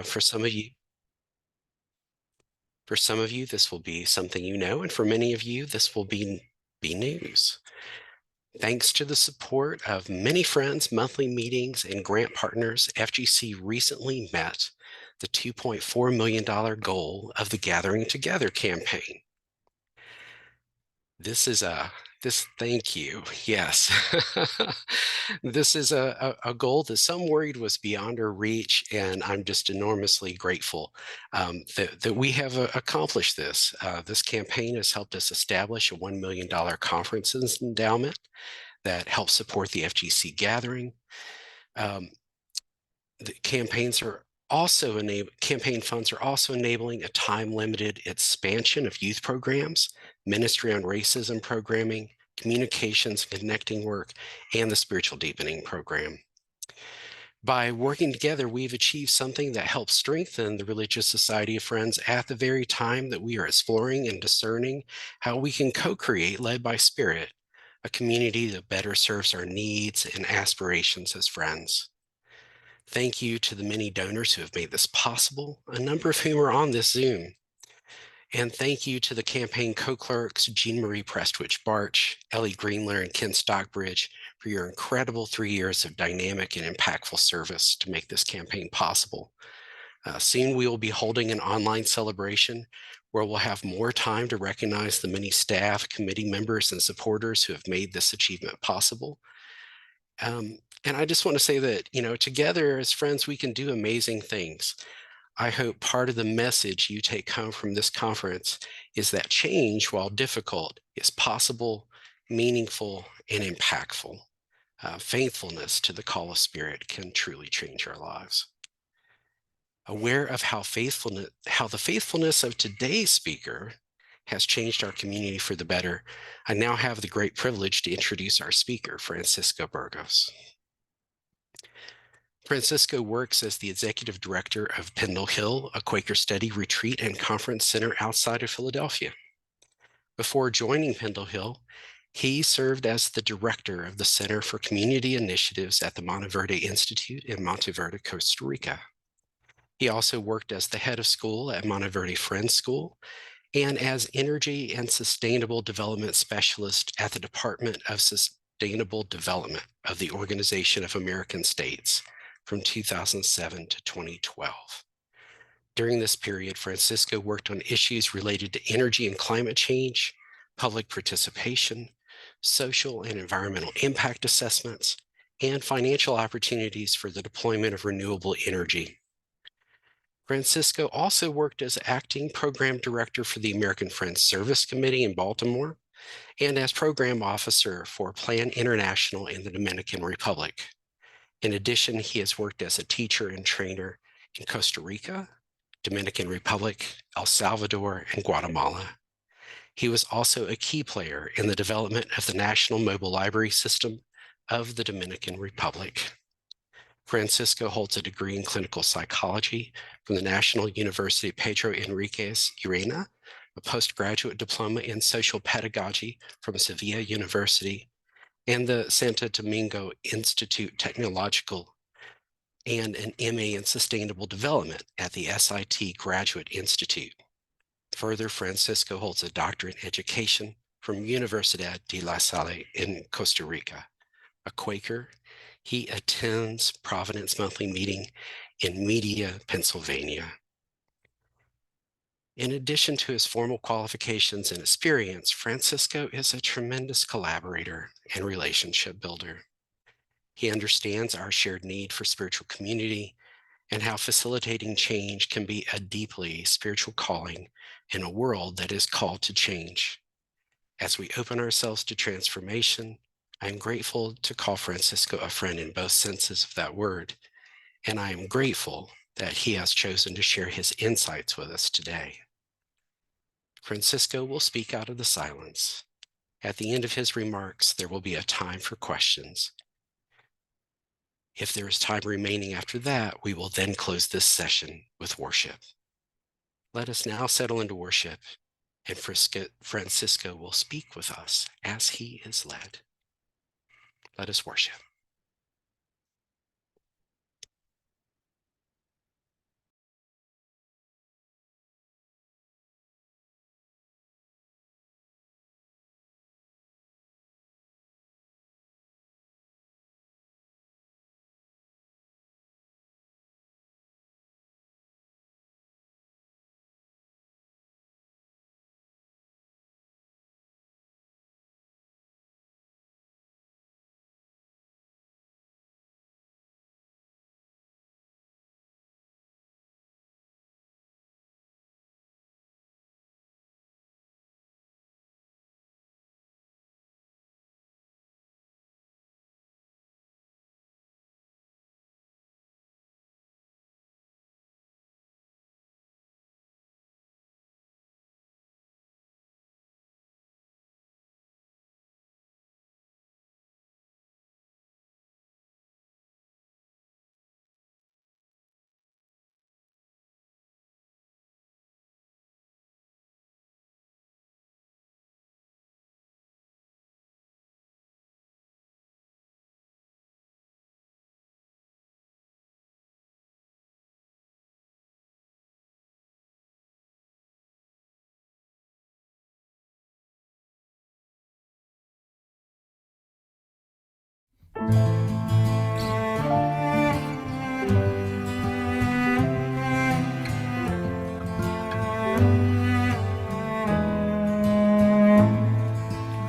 For some of you, this will be something you know, and for many of you, this will be news. Thanks to the support of many friends, monthly meetings, and grant partners, FGC recently met the $2.4 million goal of the Gathering Together campaign. Thank you. Yes. This is a goal that some worried was beyond our reach, and I'm just enormously grateful that we have accomplished this. This campaign has helped us establish a $1 million conferences endowment that helps support the FGC gathering. The campaign funds are also enabling a time-limited expansion of youth programs, ministry on racism programming, communications and connecting work, and the spiritual deepening program. By working together, we've achieved something that helps strengthen the Religious Society of Friends at the very time that we are exploring and discerning how we can co-create, led by Spirit, a community that better serves our needs and aspirations as friends. Thank you to the many donors who have made this possible, a number of whom are on this Zoom. And thank you to the campaign co-clerks, Jean Marie Prestwich-Barch, Ellie Greenler, and Ken Stockbridge for your incredible 3 years of dynamic and impactful service to make this campaign possible. Soon we will be holding an online celebration where we'll have more time to recognize the many staff, committee members, and supporters who have made this achievement possible. And I just want to say that, together as friends, we can do amazing things. I hope part of the message you take home from this conference is that change, while difficult, is possible, meaningful, and impactful. Faithfulness to the call of Spirit can truly change our lives. Aware of how the faithfulness of today's speaker has changed our community for the better, I now have the great privilege to introduce our speaker, Francisco Burgos. Francisco works as the executive director of Pendle Hill, a Quaker study retreat and conference center outside of Philadelphia. Before joining Pendle Hill, he served as the director of the Center for Community Initiatives at the Monteverde Institute in Monteverde, Costa Rica. He also worked as the head of school at Monteverde Friends School and as energy and sustainable development specialist at the Department of Sustainable Development of the Organization of American States from 2007 to 2012. During this period, Francisco worked on issues related to energy and climate change, public participation, social and environmental impact assessments, and financial opportunities for the deployment of renewable energy. Francisco also worked as acting program director for the American Friends Service Committee in Baltimore and as program officer for Plan International in the Dominican Republic. In addition, he has worked as a teacher and trainer in Costa Rica, Dominican Republic, El Salvador, and Guatemala. He was also a key player in the development of the National Mobile Library System of the Dominican Republic. Francisco holds a degree in clinical psychology from the National University Pedro Enriquez Urena, a postgraduate diploma in social pedagogy from Sevilla University, and the Santo Domingo Institute Technological, and an MA in Sustainable Development at the SIT Graduate Institute. Further, Francisco holds a doctorate in education from Universidad de La Salle in Costa Rica. A Quaker, he attends Providence Monthly Meeting in Media, Pennsylvania. In addition to his formal qualifications and experience, Francisco is a tremendous collaborator and relationship builder. He understands our shared need for spiritual community and how facilitating change can be a deeply spiritual calling in a world that is called to change. As we open ourselves to transformation, I am grateful to call Francisco a friend in both senses of that word, and I am grateful that he has chosen to share his insights with us today. Francisco will speak out of the silence. At the end of his remarks, there will be a time for questions. If there is time remaining after that, we will then close this session with worship. Let us now settle into worship, and Francisco will speak with us as he is led. Let us worship.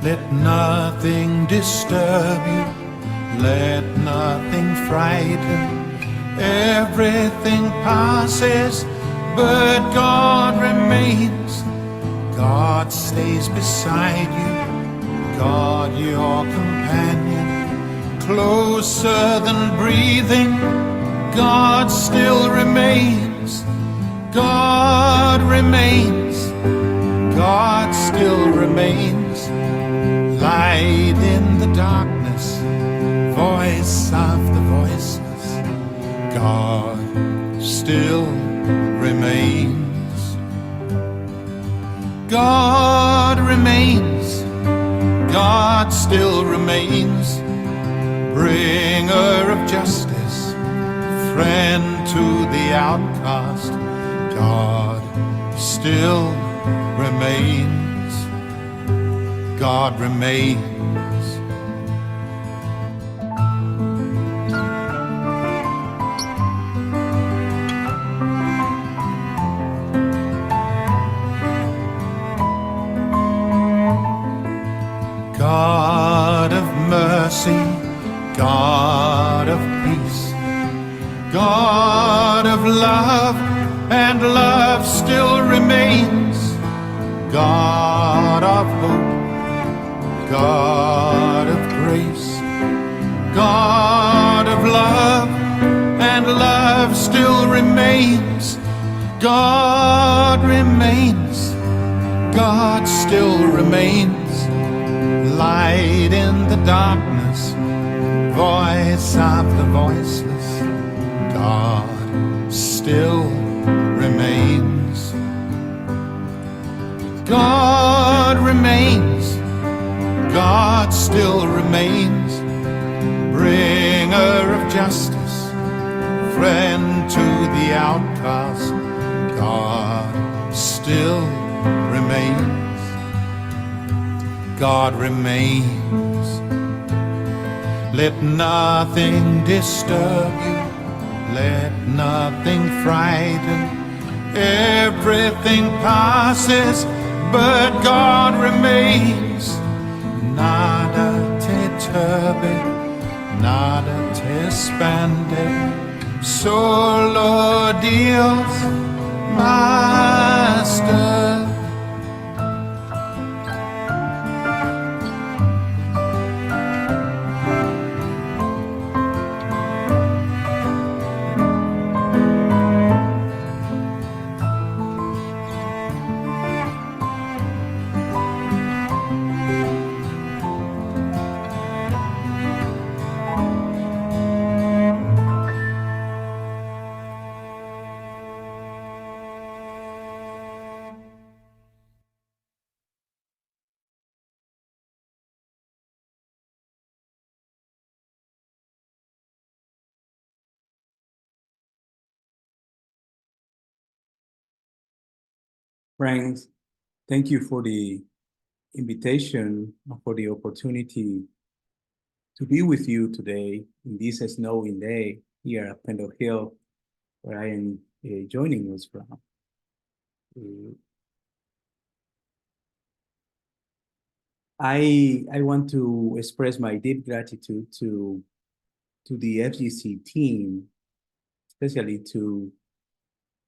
Let nothing disturb you, let nothing frighten. Everything passes, but God remains. God stays beside you, God your companion. Closer than breathing, God still remains. God remains, God still remains. Light in the darkness, voice of the voiceless, God still remains. God remains, God still remains. Bringer of justice, friend to the outcast, God still remains. God remains. God of mercy, God of peace, God of love, and love still remains. God of hope, God of grace, God of love, and love still remains. God remains, God still remains. Light in the darkness, voice of the voiceless, God still remains. God remains, God still remains. Bringer of justice, friend to the outcast, God still remains. God remains. Let nothing disturb you, let nothing frighten. Everything passes, but God remains. Nada te turbe, nada te expande, solo Dios, Master. Friends, thank you for the invitation, for the opportunity to be with you today in this snowing day here at Pendle Hill, where I am joining us from. I want to express my deep gratitude to the FGC team, especially to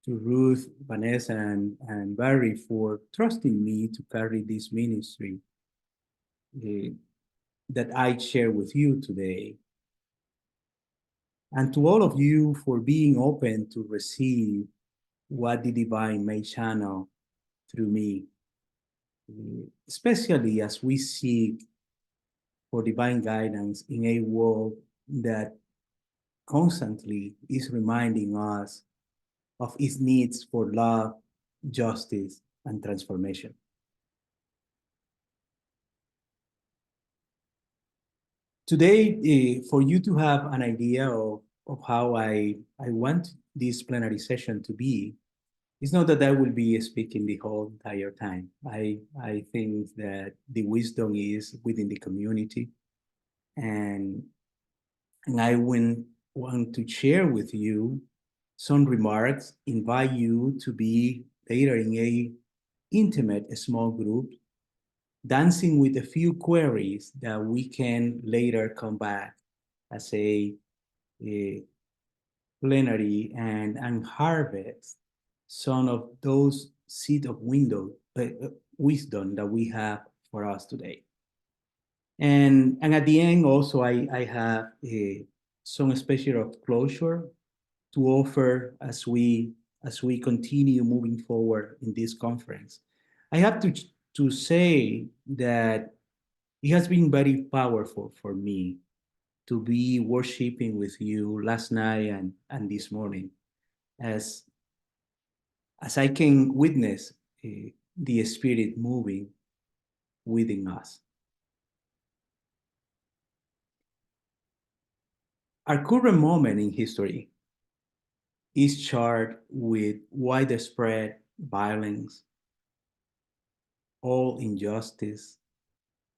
Ruth, Vanessa, and Barry for trusting me to carry this ministry that I share with you today. And to all of you for being open to receive what the divine may channel through me, especially as we seek for divine guidance in a world that constantly is reminding us of its needs for love, justice, and transformation. Today, for you to have an idea of how I want this plenary session to be, it's not that I will be speaking the whole entire time. I think that the wisdom is within the community, and And I want to share with you some remarks, invite you to be later in a intimate small group, dancing with a few queries that we can later come back as a plenary and harvest some of those seed of wisdom that we have for us today. And at the end also I have some special of closure to offer as we continue moving forward in this conference. I have to say that it has been very powerful for me to be worshiping with you last night and this morning as I can witness the Spirit moving within us. Our current moment in history is charged with widespread violence, all injustice,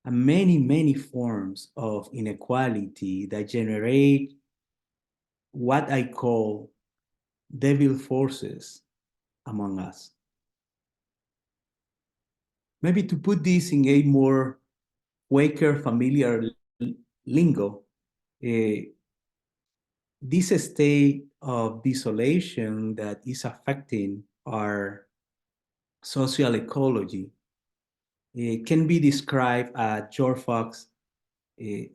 and many, many forms of inequality that generate what I call devil forces among us. Maybe to put this in a more Quaker familiar lingo, this state of desolation that is affecting our social ecology can be described as George Fox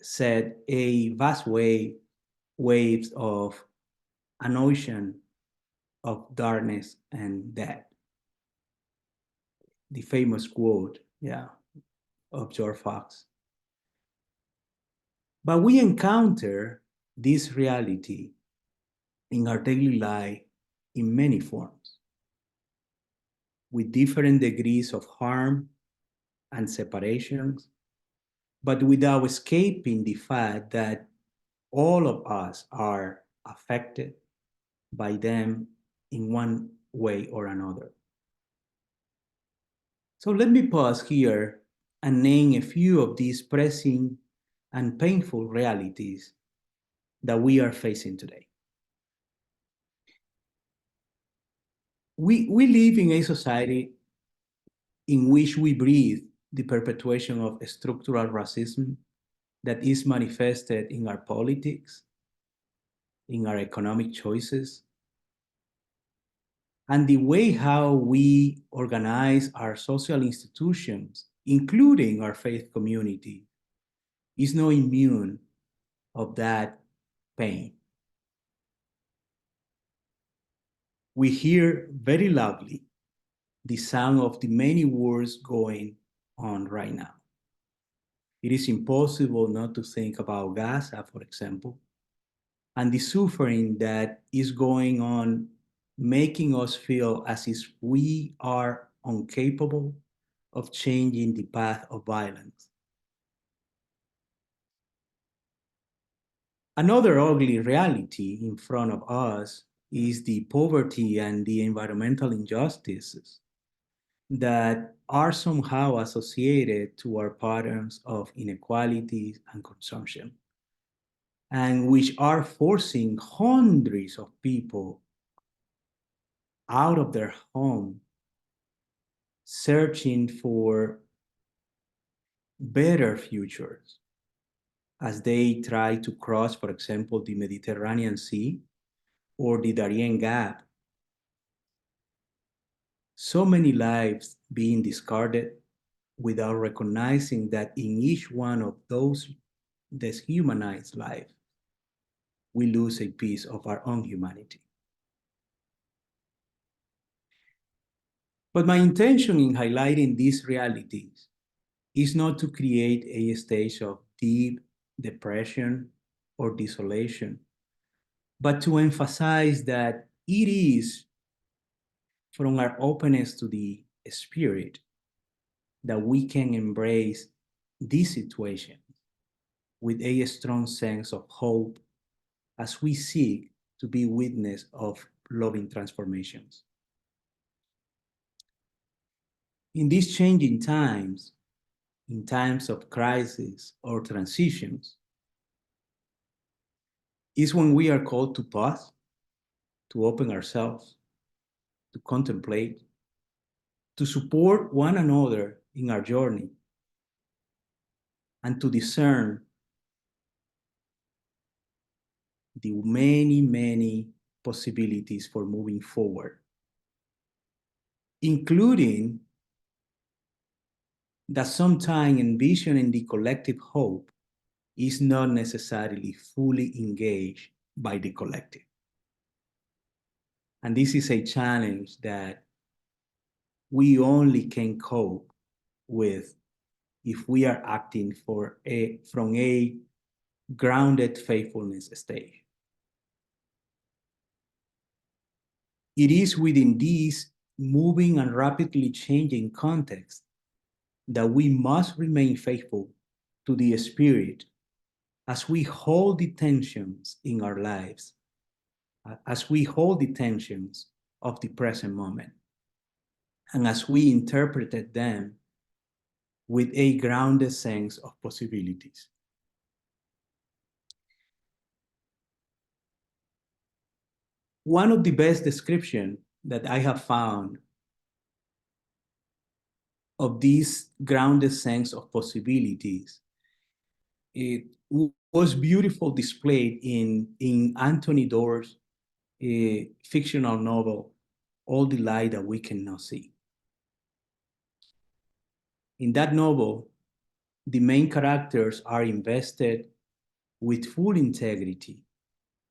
said, a vast waves of an ocean of darkness and death. The famous quote, yeah, of George Fox. But we encounter this reality in our daily life in many forms, with different degrees of harm and separations, but without escaping the fact that all of us are affected by them in one way or another. So let me pause here and name a few of these pressing and painful realities that we are facing today. We live in a society in which we breathe the perpetuation of structural racism that is manifested in our politics, in our economic choices, and the way how we organize our social institutions, including our faith community, is not immune of that pain. We hear very loudly the sound of the many wars going on right now. It is impossible not to think about Gaza, for example, and the suffering that is going on, making us feel as if we are incapable of changing the path of violence. Another ugly reality in front of us is the poverty and the environmental injustices that are somehow associated to our patterns of inequality and consumption, and which are forcing hundreds of people out of their home, searching for better futures as they try to cross, for example, the Mediterranean Sea or the Darien Gap. So many lives being discarded without recognizing that in each one of those deshumanized lives, we lose a piece of our own humanity. But my intention in highlighting these realities is not to create a stage of deep depression or desolation, but to emphasize that it is from our openness to the Spirit that we can embrace this situation with a strong sense of hope as we seek to be witness of loving transformations. In these changing times, in times of crisis or transitions, is when we are called to pause, to open ourselves, to contemplate, to support one another in our journey, and to discern the many, many possibilities for moving forward, including that sometimes envisioning the collective hope is not necessarily fully engaged by the collective. And this is a challenge that we only can cope with if we are acting from a grounded faithfulness stage. It is within this moving and rapidly changing context that we must remain faithful to the Spirit as we hold the tensions in our lives, as we hold the tensions of the present moment, and as we interpreted them with a grounded sense of possibilities. One of the best descriptions that I have found of this grounded sense of possibilities, it was beautiful displayed in Anthony Doerr's fictional novel, All the Light That We Cannot See. In that novel, the main characters are invested with full integrity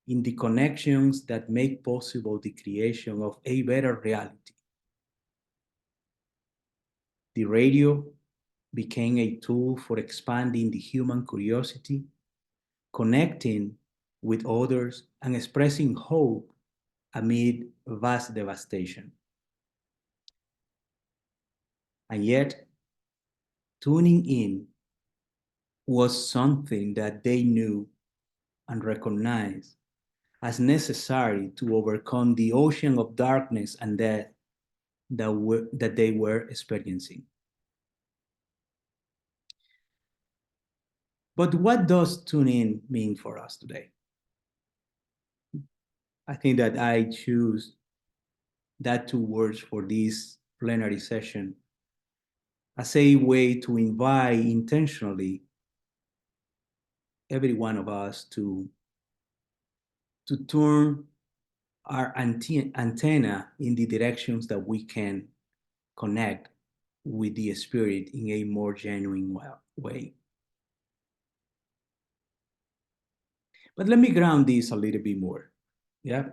in the connections that make possible the creation of a better reality. The radio became a tool for expanding the human curiosity, connecting with others, and expressing hope amid vast devastation. And yet, tuning in was something that they knew and recognized as necessary to overcome the ocean of darkness and death that they were experiencing. But what does tune in mean for us today? I think that I choose that two words for this plenary session as a way to invite intentionally every one of us to turn our antenna in the directions that we can connect with the Spirit in a more genuine way. But let me ground this a little bit more. Yeah.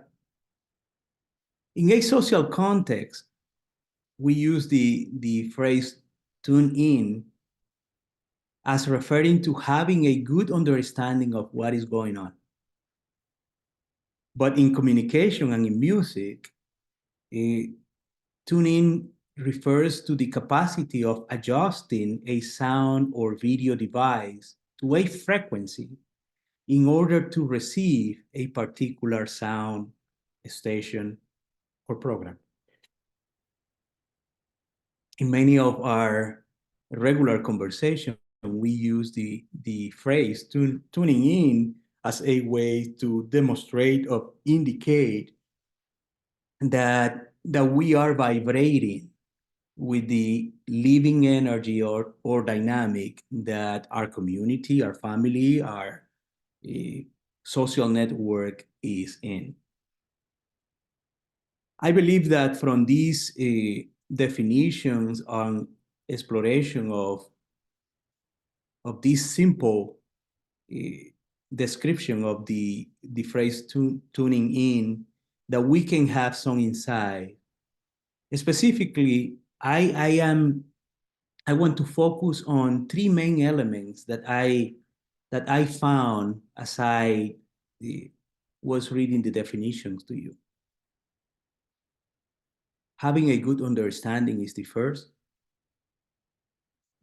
In a social context, we use the phrase tune in as referring to having a good understanding of what is going on. But in communication and in music, tuning refers to the capacity of adjusting a sound or video device to a frequency in order to receive a particular sound, station, or program. In many of our regular conversations, we use the phrase tuning in as a way to demonstrate or indicate that we are vibrating with the living energy or dynamic that our community, our family, our social network is in. I believe that from these definitions on exploration of this simple description of the phrase tuning in, that we can have some insight. Specifically, I want to focus on three main elements that I found as I was reading the definitions to you. Having a good understanding is the first.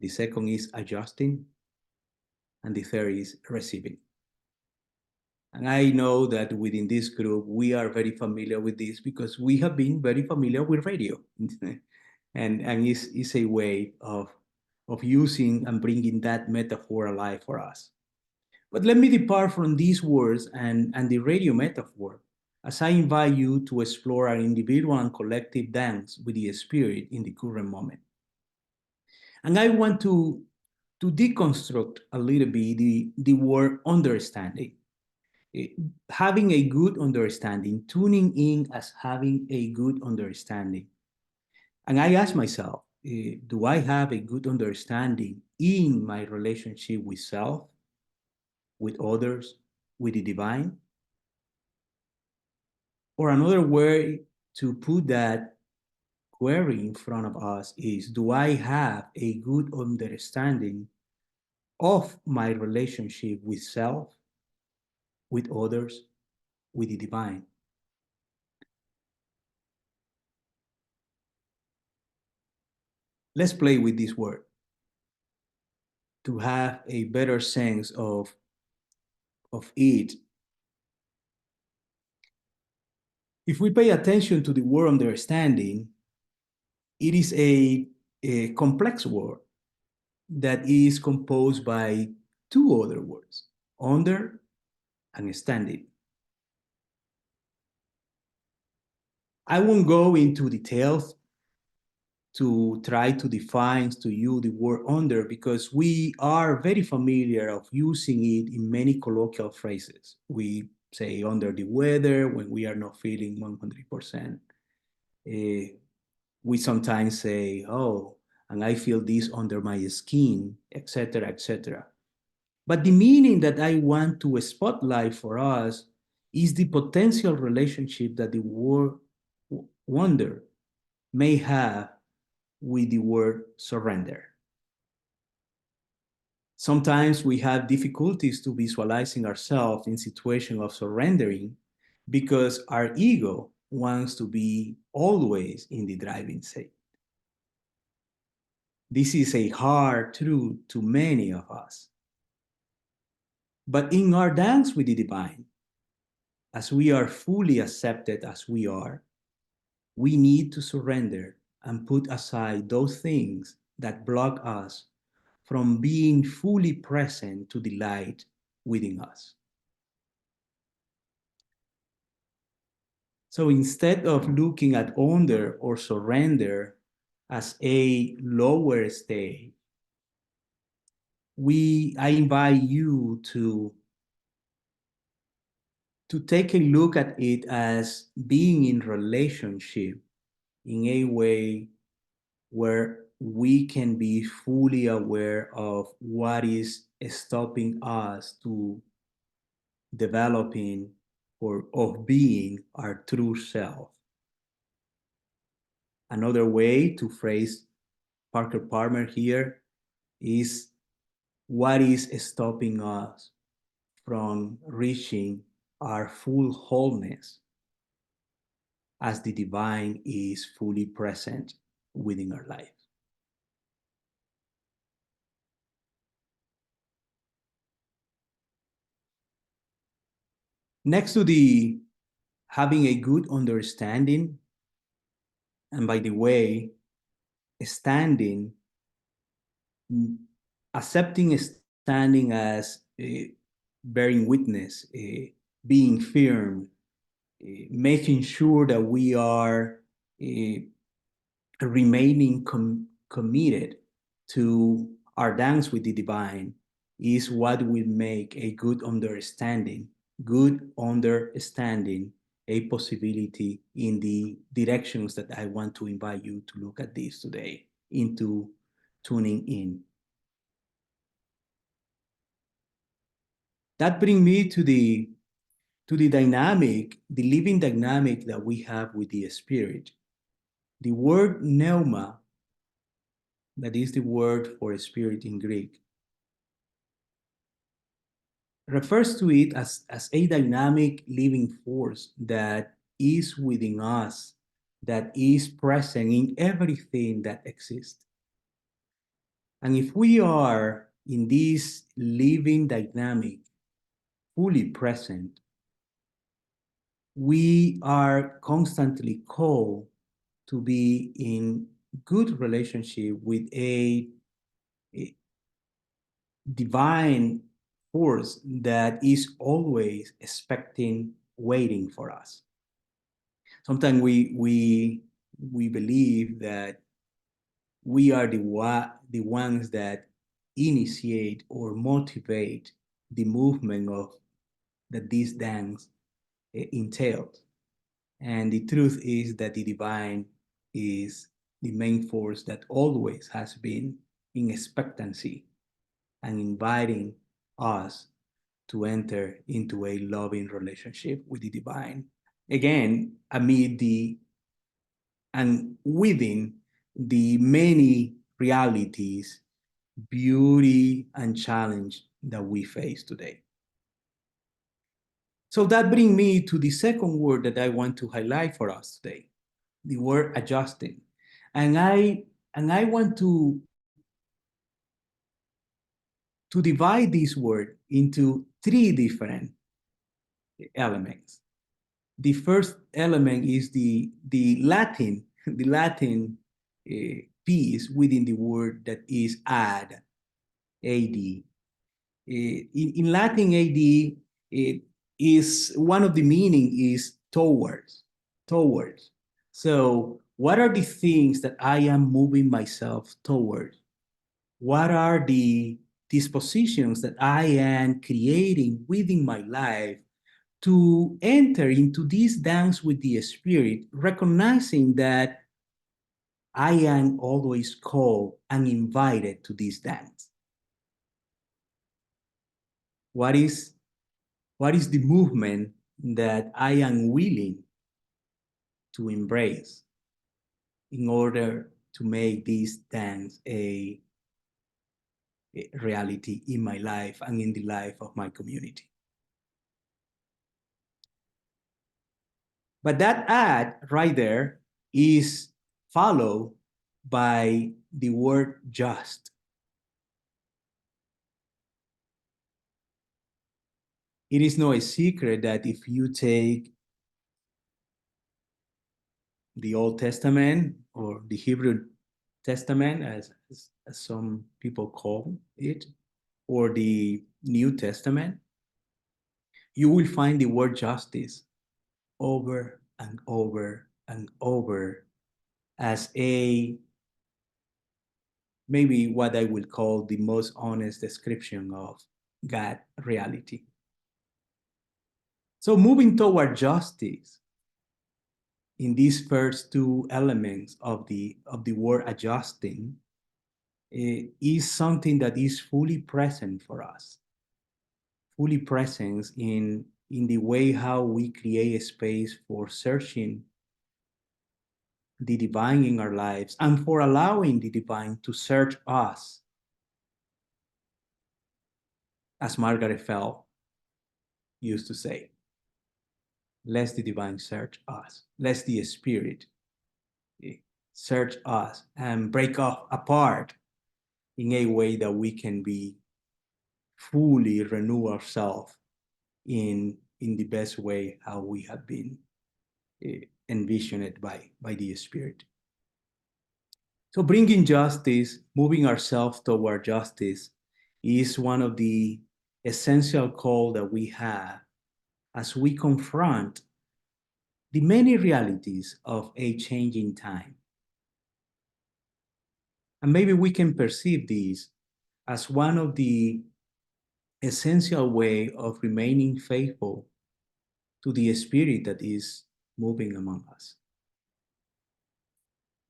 The second is adjusting. And the third is receiving. And I know that within this group, we are very familiar with this because we have been very familiar with radio. and it's a way of using and bringing that metaphor alive for us. But let me depart from these words and the radio metaphor as I invite you to explore our individual and collective dance with the Spirit in the current moment. And I want to deconstruct a little bit the word understanding. Having a good understanding, tuning in as having a good understanding. And I ask myself, do I have a good understanding in my relationship with self, with others, with the divine? Or another way to put that query in front of us is, do I have a good understanding of my relationship with self, with others, with the divine? Let's play with this word to have a better sense of it. If we pay attention to the word understanding, it is a complex word that is composed by two other words, under and standing. I won't go into details to try to define to you the word under, because we are very familiar of using it in many colloquial phrases. We say under the weather when we are not feeling 100%. We sometimes say, oh, and I feel this under my skin, etc., etc. But the meaning that I want to spotlight for us is the potential relationship that the word wonder may have with the word surrender. Sometimes we have difficulties to visualizing ourselves in situation of surrendering because our ego wants to be always in the driving seat. This is a hard truth to many of us. But in our dance with the divine, as we are fully accepted as we are, we need to surrender and put aside those things that block us from being fully present to the light within us. So instead of looking at under or surrender as a lower state, I invite you to take a look at it as being in relationship in a way where we can be fully aware of what is stopping us to developing or of being our true self. Another way to phrase Parker Palmer here is, what is stopping us from reaching our full wholeness as the divine is fully present within our life? Next to the having a good understanding, and by the way, standing, accepting standing as bearing witness, being firm, making sure that we are remaining committed to our dance with the divine is what will make a good understanding a possibility in the directions that I want to invite you to look at this today, into tuning in. That brings me to the dynamic, the living dynamic that we have with the Spirit. The word pneuma, that is the word for spirit in Greek, refers to it as a dynamic living force that is within us, that is present in everything that exists. And if we are in this living dynamic, fully present, we are constantly called to be in good relationship with a divine force that is always expecting, waiting for us. Sometimes we believe that we are the ones that initiate or motivate the movement of that this dance entails. And the truth is that the divine is the main force that always has been in expectancy and inviting us to enter into a loving relationship with the divine. Again, amid the and within the many realities, beauty, and challenge that we face today. So that brings me to the second word that I want to highlight for us today, the word adjusting. And I want to divide this word into three different elements. The first element is the Latin piece within the word that is ad, ad. In Latin, ad, it is one of the meaning is towards. So what are the things that I am moving myself towards? What are the dispositions that I am creating within my life to enter into this dance with the Spirit, recognizing that I am always called and invited to this dance? What is the movement that I am willing to embrace in order to make this dance a reality in my life and in the life of my community? But that ad right there is followed by the word just. It is no secret that if you take the Old Testament or the Hebrew Testament, as some people call it, or the New Testament, you will find the word justice over and over and over as a maybe what I will call the most honest description of God reality. So moving toward justice in these first two elements of the word adjusting is something that is fully present for us, fully present in the way how we create a space for searching the divine in our lives and for allowing the divine to search us. As Margaret Fell used to say, let the divine search us. Let the Spirit search us and break us apart in a way that we can be fully renew ourselves in the best way how we have been envisioned by the Spirit. So bringing justice, moving ourselves toward justice is one of the essential calls that we have as we confront the many realities of a changing time. And maybe we can perceive this as one of the essential way of remaining faithful to the Spirit that is moving among us.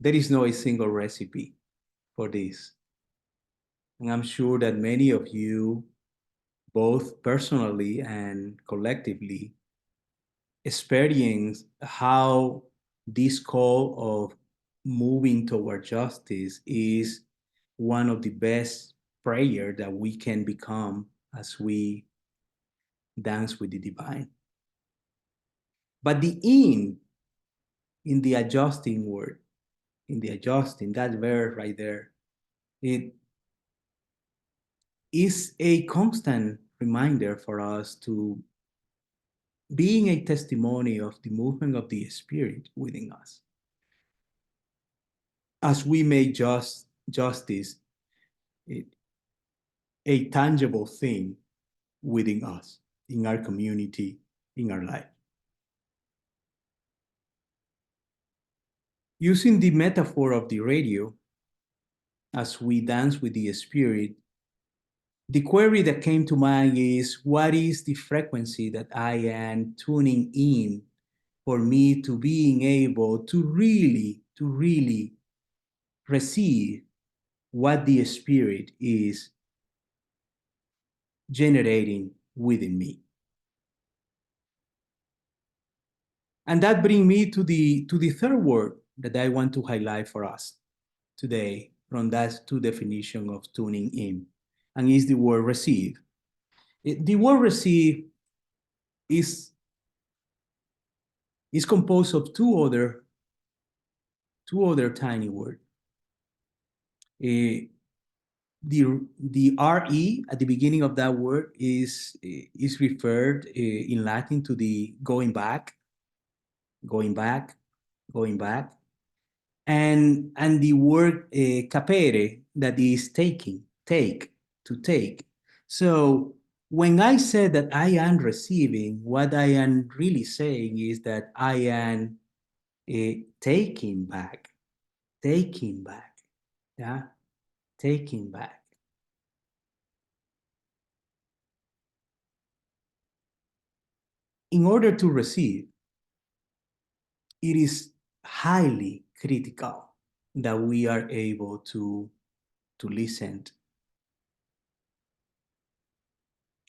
There is no a single recipe for this. And I'm sure that many of you, both personally and collectively, experience how this call of moving toward justice is one of the best prayer that we can become as we dance with the divine. But the in the adjusting word, in the adjusting, that verb right there, it is a constant reminder for us to being a testimony of the movement of the Spirit within us. As we make justice a tangible thing within us, in our community, in our life. Using the metaphor of the radio, as we dance with the Spirit, the query that came to mind is, what is the frequency that I am tuning in for me to being able to really receive what the Spirit is generating within me? And that brings me to the third word that I want to highlight for us today from that two definition of tuning in, and is the word receive. The word receive is composed of two other tiny words. The re at the beginning of that word is referred in Latin to the going back, and the word capere, that is taking, to take. So when I say that I am receiving, what I am really saying is that I am taking back, yeah, taking back. In order to receive, it is highly critical that we are able to listen.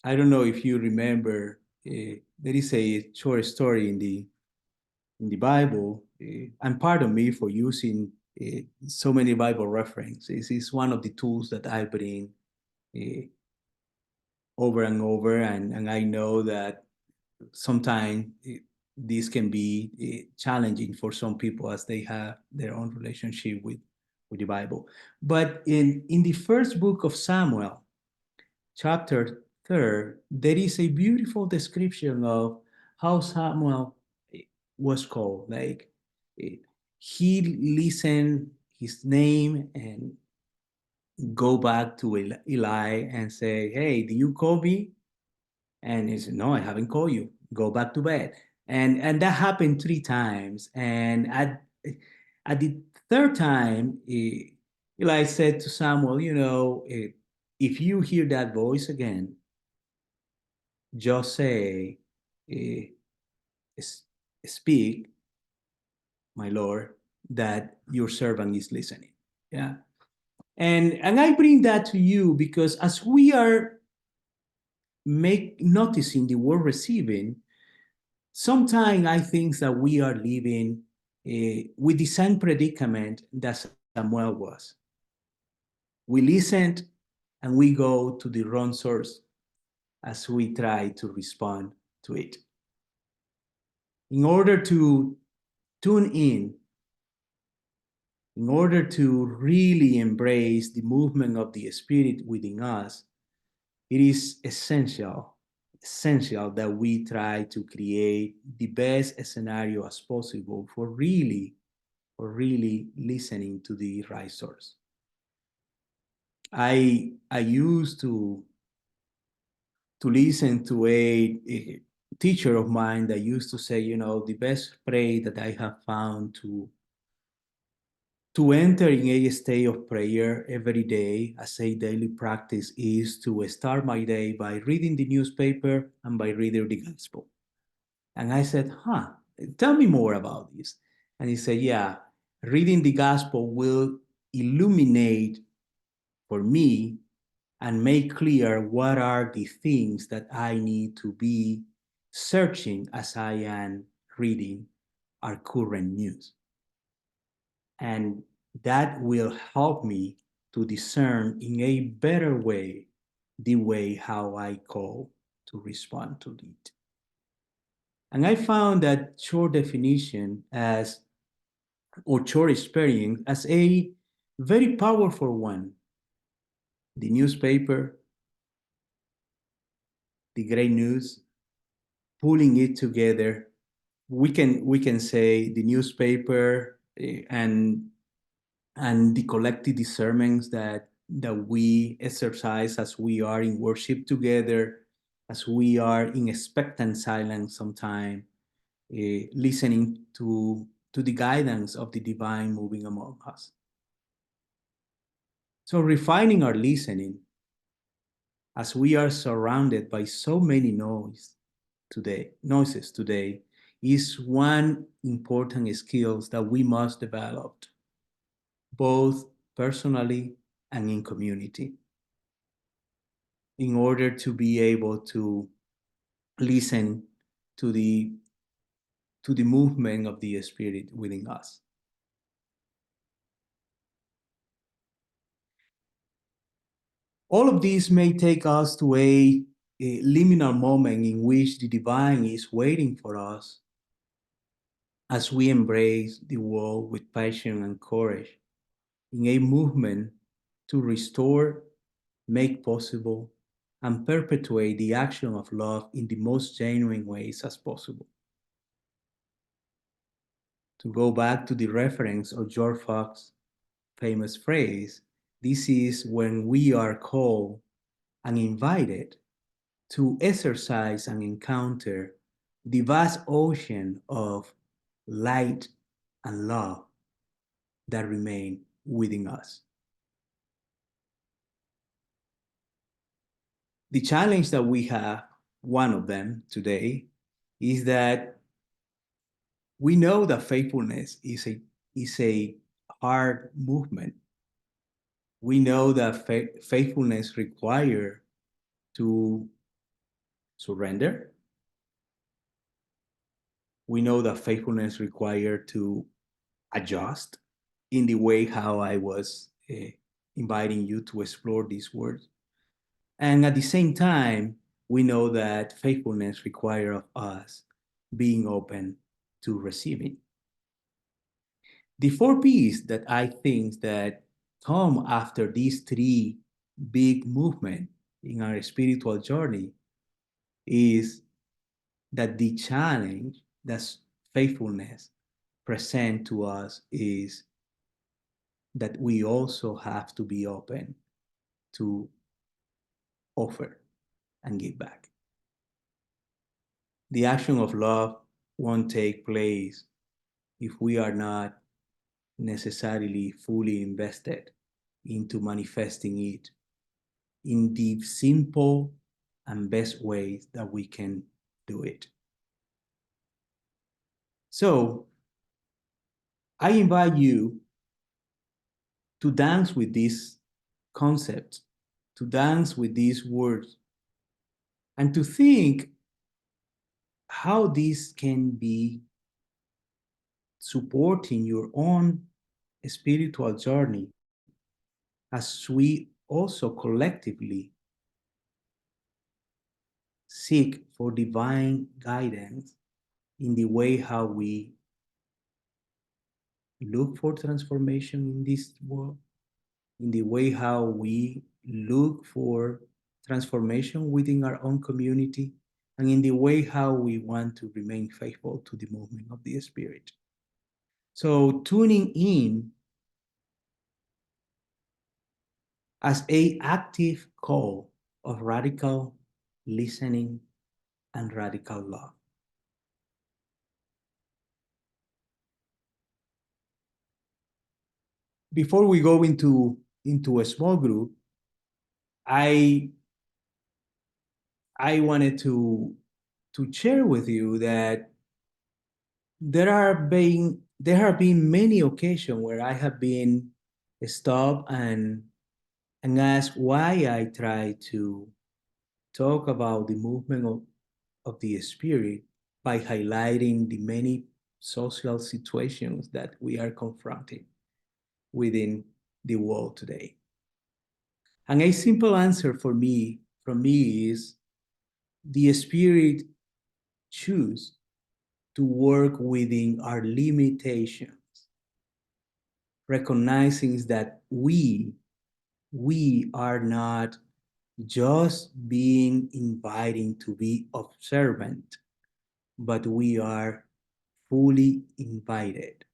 I don't know if you remember, there is a short story in the Bible, and pardon me for using so many Bible references. It's one of the tools that I bring over and over, and I know that sometimes this can be challenging for some people as they have their own relationship with the Bible. But in the first book of Samuel, chapter 3, there is a beautiful description of how Samuel was called. Like, he listened his name and go back to Eli and say, hey, do you call me? And he said, no, I haven't called you. Go back to bed. And that happened 3 times. And at the third time, Eli said to Samuel, if you hear that voice again, just say, speak, my Lord, that your servant is listening. Yeah. And I bring that to you because as we are noticing the word receiving, sometimes I think that we are living with the same predicament that Samuel was. We listened and we go to the wrong source as we try to respond to it. In order to tune in order to really embrace the movement of the Spirit within us, it is essential that we try to create the best scenario as possible for really listening to the right source. I used to listen to a teacher of mine that used to say, the best prayer that I have found to enter in a state of prayer every day as a daily practice is to start my day by reading the newspaper and by reading the gospel. And I said, tell me more about this. And he said, yeah, reading the gospel will illuminate for me and make clear what are the things that I need to be searching as I am reading our current news. And that will help me to discern in a better way the way how I call to respond to it. And I found that short definition or short experience as a very powerful one. The newspaper, the great news, pulling it together. We can say the newspaper and the collective discernments that we exercise as we are in worship together, as we are in expectant silence sometime, listening to the guidance of the divine moving among us. So refining our listening, as we are surrounded by so many noises today, is one important skill that we must develop, both personally and in community, in order to be able to listen to the movement of the Spirit within us. All of these may take us to a liminal moment in which the divine is waiting for us as we embrace the world with passion and courage, in a movement to restore, make possible, and perpetuate the action of love in the most genuine ways as possible. To go back to the reference of George Fox's famous phrase, this is when we are called and invited to exercise and encounter the vast ocean of light and love that remain within us. The challenge that we have, one of them today, is that we know that faithfulness is a hard movement. We know that faithfulness requires to surrender. We know that faithfulness requires to adjust in the way how I was inviting you to explore these words. And at the same time, we know that faithfulness requires of us being open to receiving. The four P's that I think that come after these three big movements in our spiritual journey is that the challenge that faithfulness present to us is that we also have to be open to offer and give back. The action of love won't take place if we are not necessarily fully invested into manifesting it in the simple and best ways that we can do it. So I invite you to dance with these concepts, to dance with these words, and to think how this can be supporting your own spiritual journey as we also collectively seek for divine guidance in the way how we look for transformation in this world, in the way how we look for transformation within our own community, and in the way how we want to remain faithful to the movement of the Spirit. So tuning in as an active call of radical listening and radical love. Before we go into a small group, I wanted to share with you that there have been many occasions where I have been stopped and asked why I try to talk about the movement of the Spirit by highlighting the many social situations that we are confronting within the world today. And a simple answer from me is the Spirit choose to work within our limitations, recognizing that we are not just being invited to be observant, but we are fully invited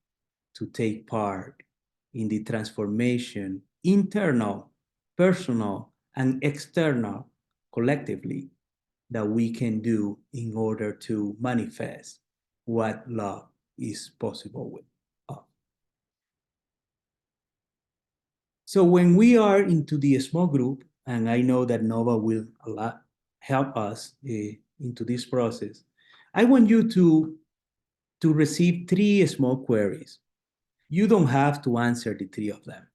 to take part in the transformation, internal, personal, and external, collectively, that we can do in order to manifest what love is possible with us. So when we are into the small group, and I know that Nova will a lot help us into this process, I want you to receive 3 small queries. You don't have to answer the 3 of them.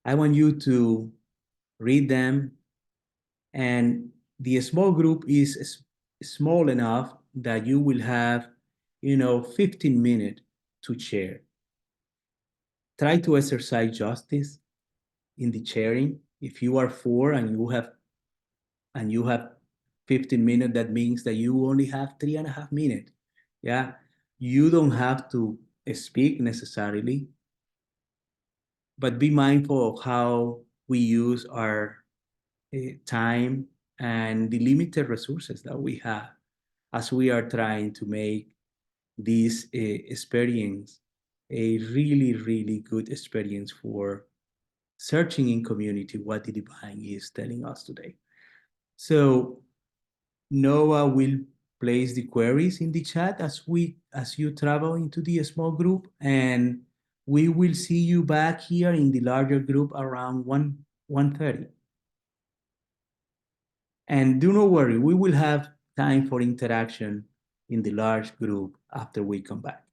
I want you to read them, and the small group is small enough that you will have, 15 minutes to share. Try to exercise justice in the sharing. If you are 4 and you have 15 minutes, that means that you only have 3.5 minutes. Yeah. You don't have to speak necessarily, but be mindful of how we use our time and the limited resources that we have as we are trying to make this experience a really, really good experience for searching in community what the divine is telling us today. So Noah will place the queries in the chat as you travel into the small group, and we will see you back here in the larger group around 1:30. And do not worry, we will have time for interaction in the large group after we come back.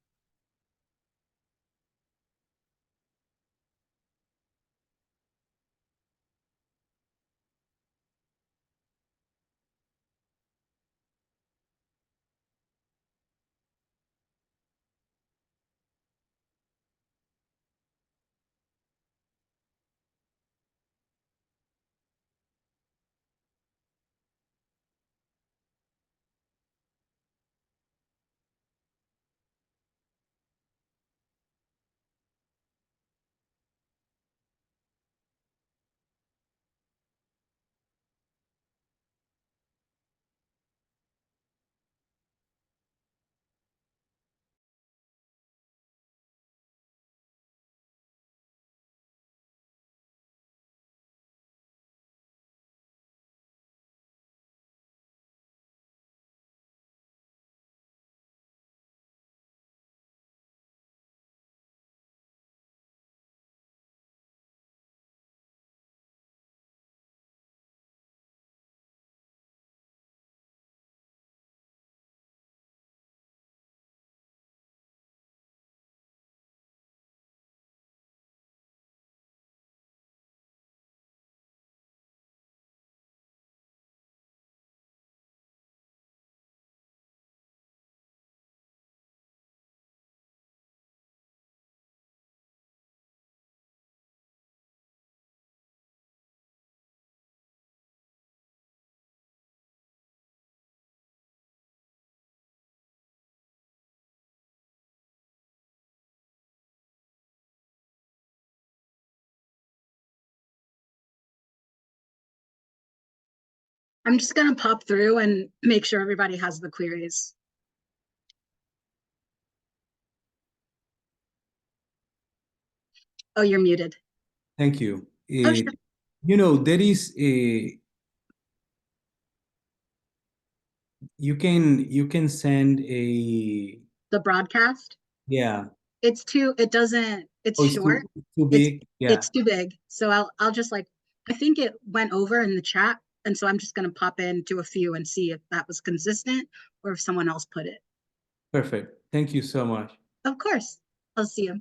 I'm just going to pop through and make sure everybody has the queries. Oh, you're muted. Thank you. Oh, sure. There is a you can send a The broadcast. yeah. It's it's Oh, short. too big. Yeah. It's too big. So I'll just I think it went over in the chat. And so I'm just going to pop into a few and see if that was consistent or if someone else put it. Perfect. Thank you so much. Of course. I'll see you.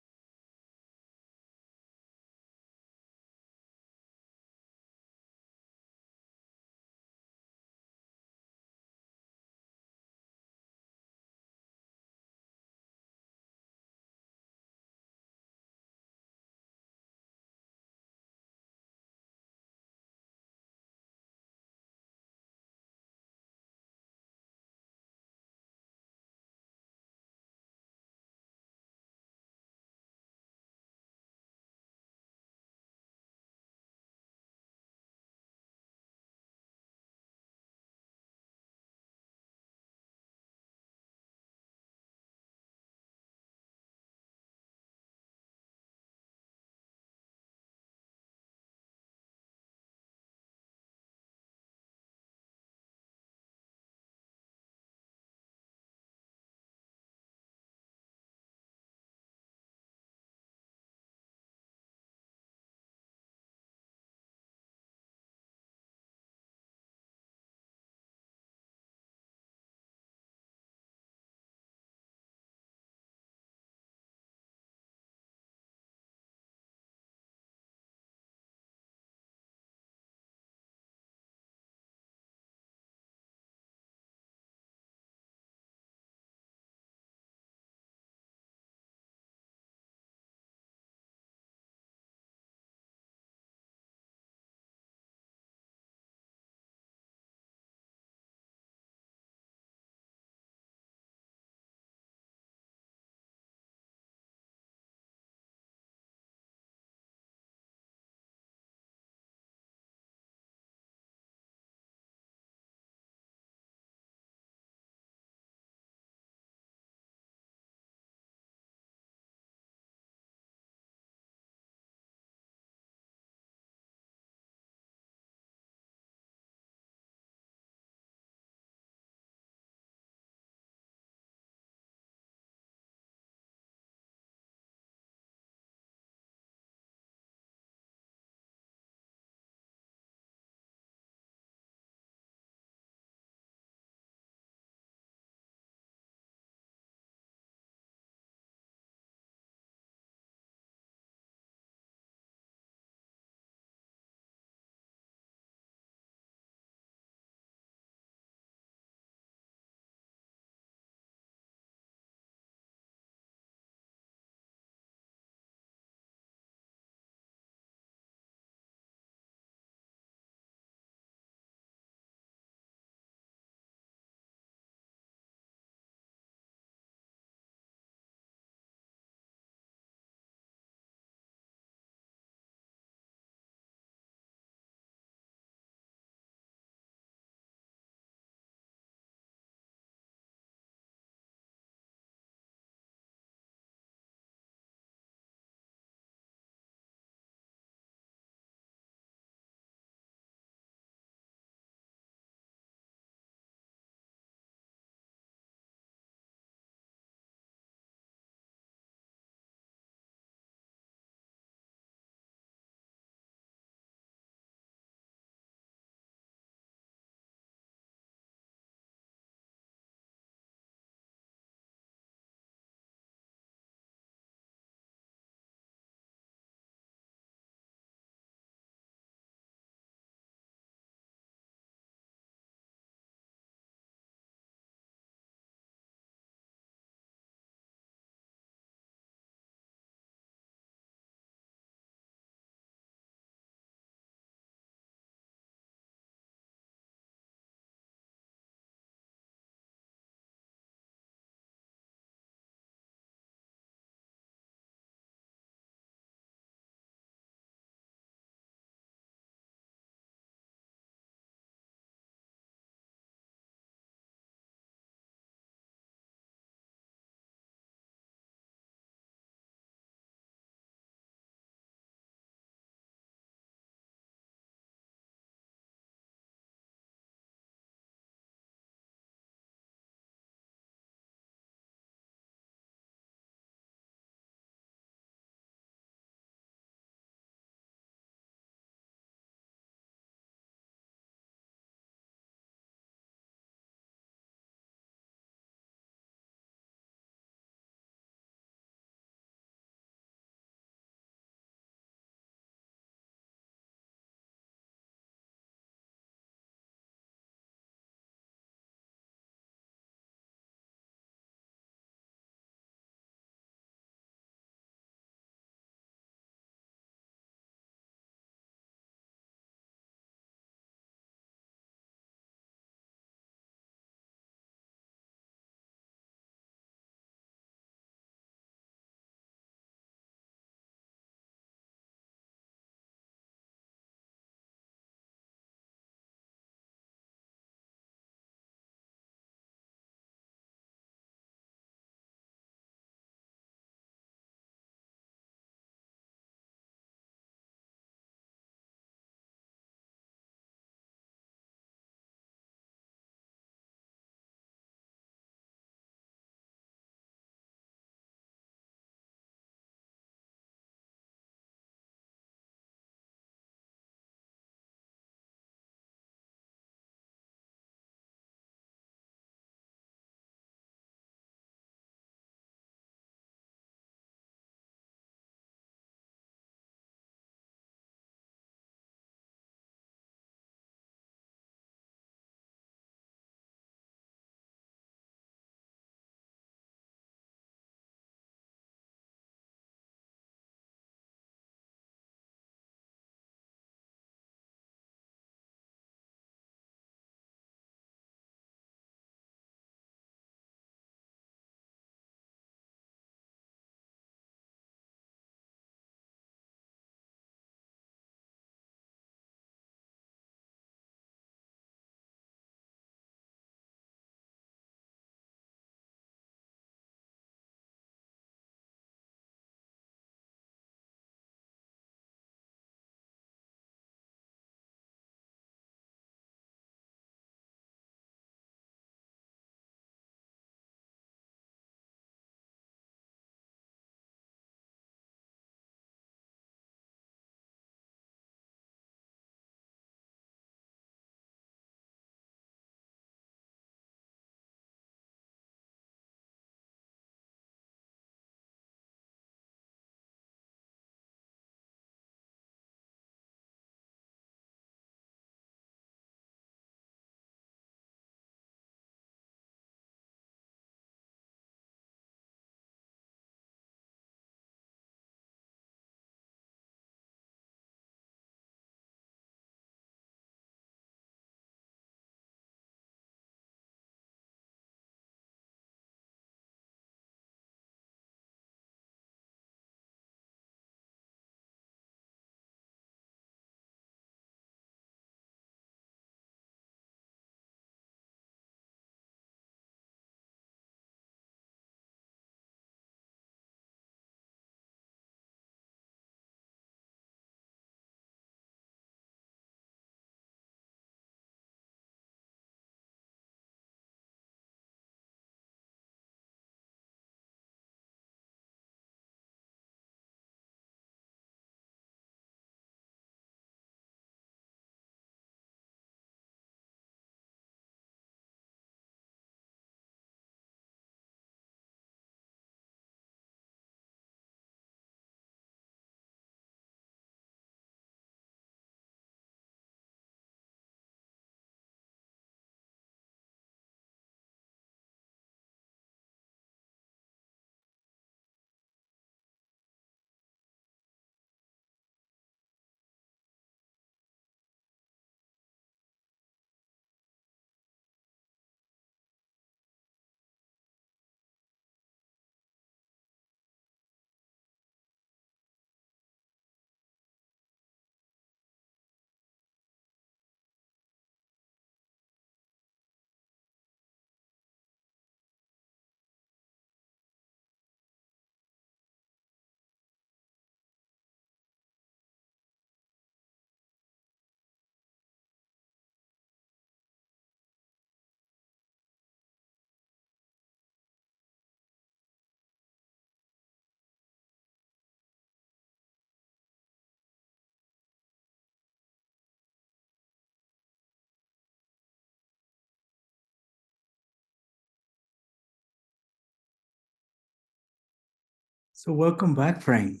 So welcome back, Frank.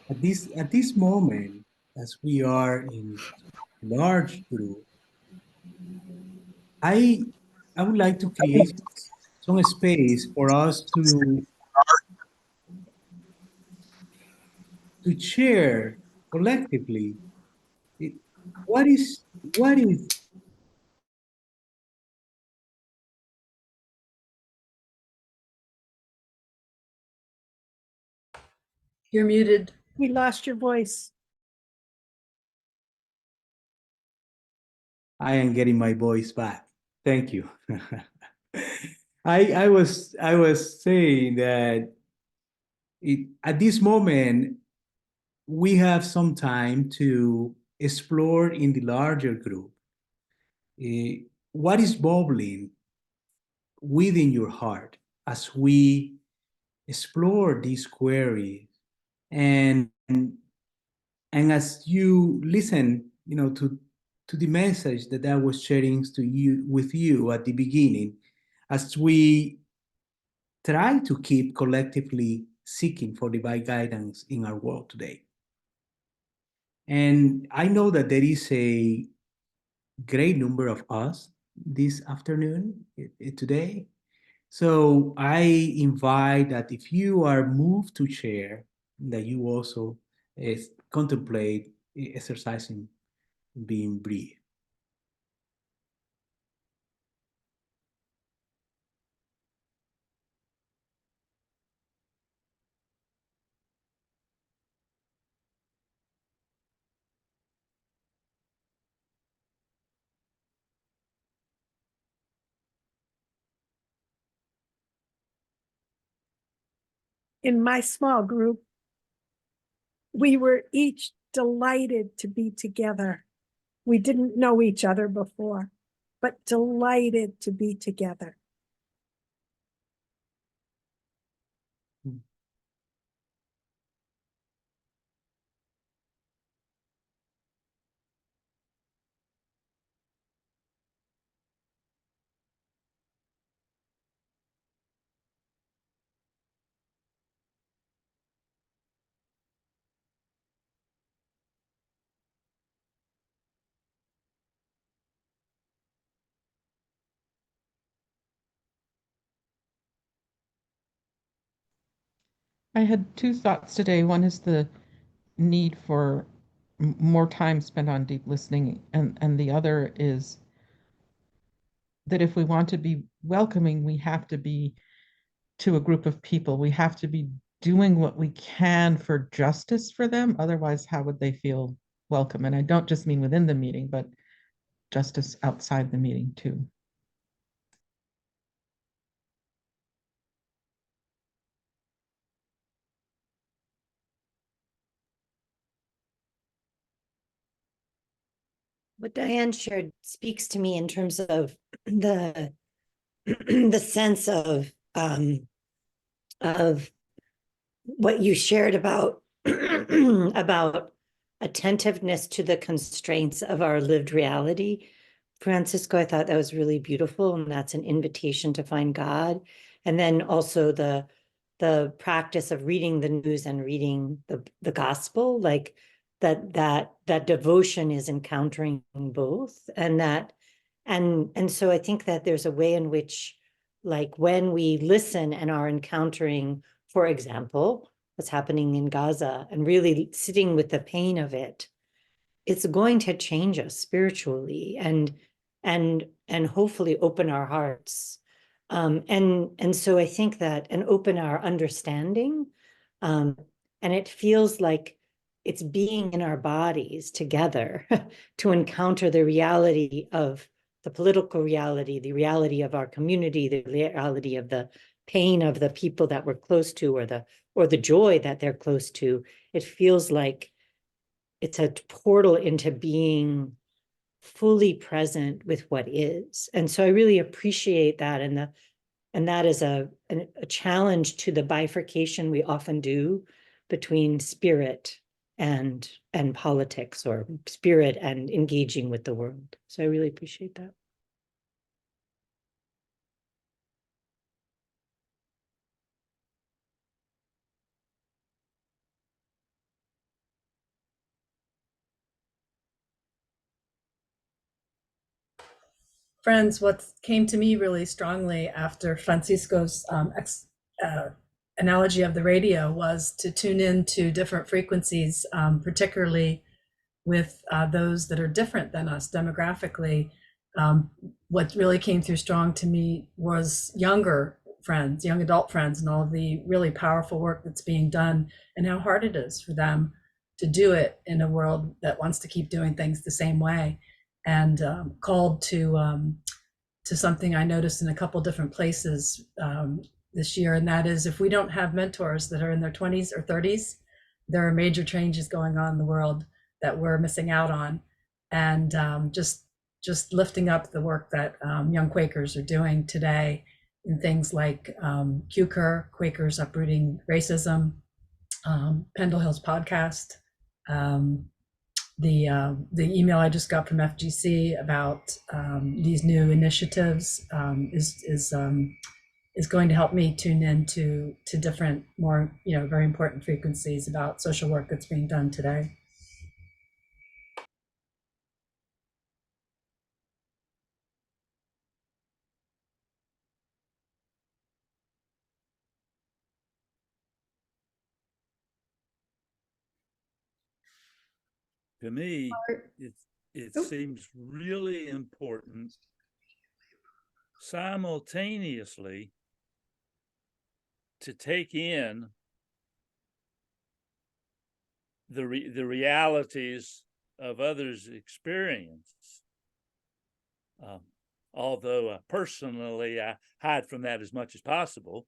At this moment, as we are in large group, I I would like to create some space for us to share collectively it- what is You're muted. We lost your voice. I am getting my voice back. Thank you. I was saying that at this moment we have some time to explore in the larger group what is bubbling within your heart as we explore this query and as you listen, to the message that I was sharing to you with you at the beginning, as we try to keep collectively seeking for divine guidance in our world today. And I know that there is a great number of us this afternoon, today. So I invite that if you are moved to share, that you also contemplate exercising being brief. In my small group, we were each delighted to be together. We didn't know each other before, but delighted to be together. I had two thoughts today. One is the need for more time spent on deep listening, and the other is that if we want to be welcoming, we have to be to a group of people. We have to be doing what we can for justice for them. Otherwise, how would they feel welcome? And I don't just mean within the meeting, but justice outside the meeting too. What Diane shared speaks to me in terms of the the sense of what you shared about about attentiveness to the constraints of our lived reality. Francisco, I thought that was really beautiful, and that's an invitation to find God. And then also the practice of reading the news and reading the gospel, like that devotion is encountering both, and so I think that there's a way in which, like, when we listen and are encountering, for example, what's happening in Gaza and really sitting with the pain of it, it's going to change us spiritually and hopefully open our hearts. And so I think that, and open our understanding. And it feels like it's being in our bodies together to encounter the reality of the political reality, the reality of our community, the reality of the pain of the people that we're close to, or the joy that they're close to. It feels like it's a portal into being fully present with what is. And so I really appreciate that. And that is a challenge to the bifurcation we often do between spirit and politics, or spirit and engaging with the world. So I really appreciate that. friends, what came to me really strongly after Francisco's analogy of the radio was to tune into different frequencies, particularly with those that are different than us demographically. What really came through strong to me was younger friends, young adult friends, and all of the really powerful work that's being done, and how hard it is for them to do it in a world that wants to keep doing things the same way. And called to something I noticed in a couple different places this year, and that is, if we don't have mentors that are in their 20s or 30s, there are major changes going on in the world that we're missing out on. And just lifting up the work that young Quakers are doing today in things like QCUR, Quakers Uprooting Racism, Pendle Hill's podcast, the email I just got from FGC about these new initiatives is going to help me tune in to different, more, very important frequencies about social work that's being done today. To me, it seems really important simultaneously to take in the realities of others' experience. Although personally, I hide from that as much as possible.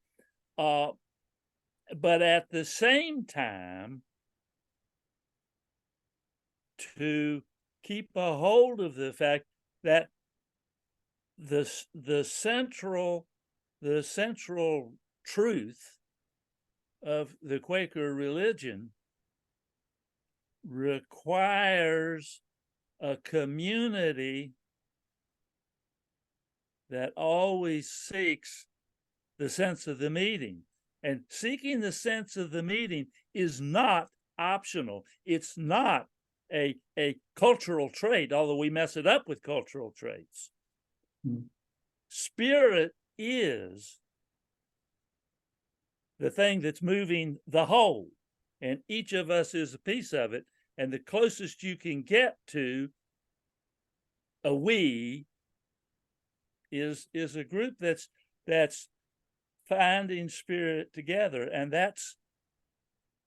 But at the same time, to keep a hold of the fact that the central truth of the Quaker religion requires a community that always seeks the sense of the meeting. And seeking the sense of the meeting is not optional. It's not a cultural trait, although we mess it up with cultural traits. Spirit is the thing that's moving the whole, and each of us is a piece of it. And the closest you can get to a we is a group that's finding spirit together. And that's,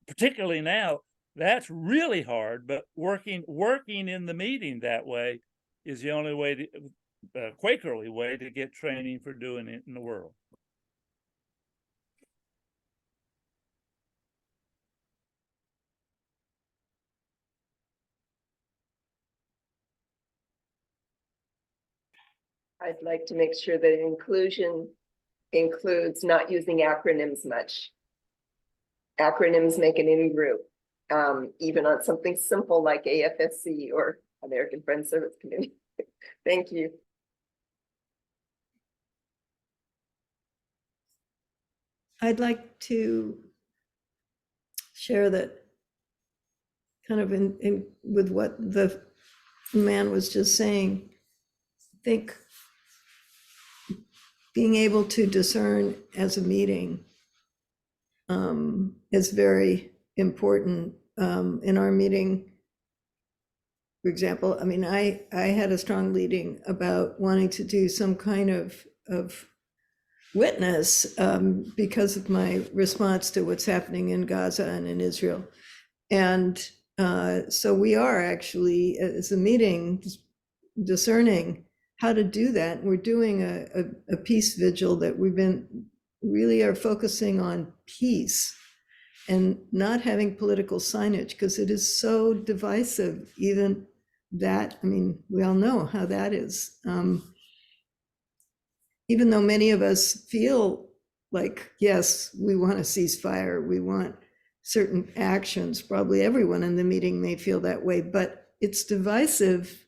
particularly now, that's really hard, but working in the meeting that way is the only way to, Quakerly way to get training for doing it in the world. I'd like to make sure that inclusion includes not using acronyms much. Acronyms make an in-group, even on something simple like AFSC or American Friends Service Committee. Thank you. I'd like to share that kind of in with what the man was just saying. I think being able to discern as a meeting is very important. In our meeting, for example, I mean, I had a strong leading about wanting to do some kind of witness because of my response to what's happening in Gaza and in Israel. And so we are actually, as a meeting, discerning how to do that. We're doing a peace vigil that we've been really are focusing on peace and not having political signage, because it is so divisive. Even that, I mean, we all know how that is. Even though many of us feel like, yes, we want a ceasefire, we want certain actions, probably everyone in the meeting may feel that way, but it's divisive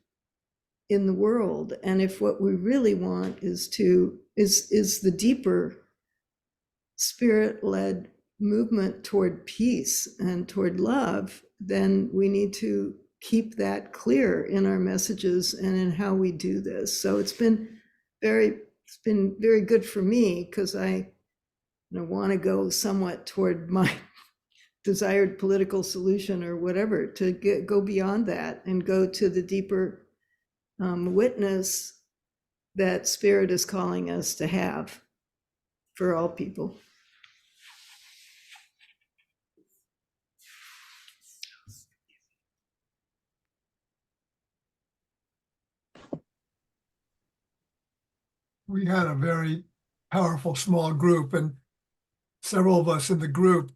in the world. And if what we really want is the deeper spirit-led movement toward peace and toward love, then we need to keep that clear in our messages and in how we do this. So it's been it's been very good for me because I want to go somewhat toward my desired political solution or whatever, to go beyond that and go to the deeper witness that Spirit is calling us to have for all people. We had a very powerful small group, and several of us in the group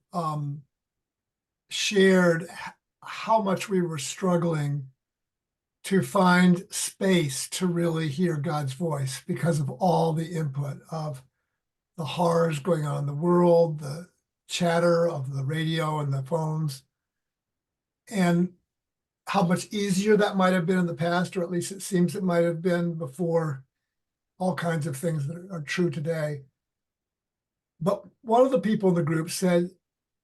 shared how much we were struggling to find space to really hear God's voice because of all the input of the horrors going on in the world, the chatter of the radio and the phones, and how much easier that might have been in the past, or at least it seems it might have been before all kinds of things that are true today. But one of the people in the group said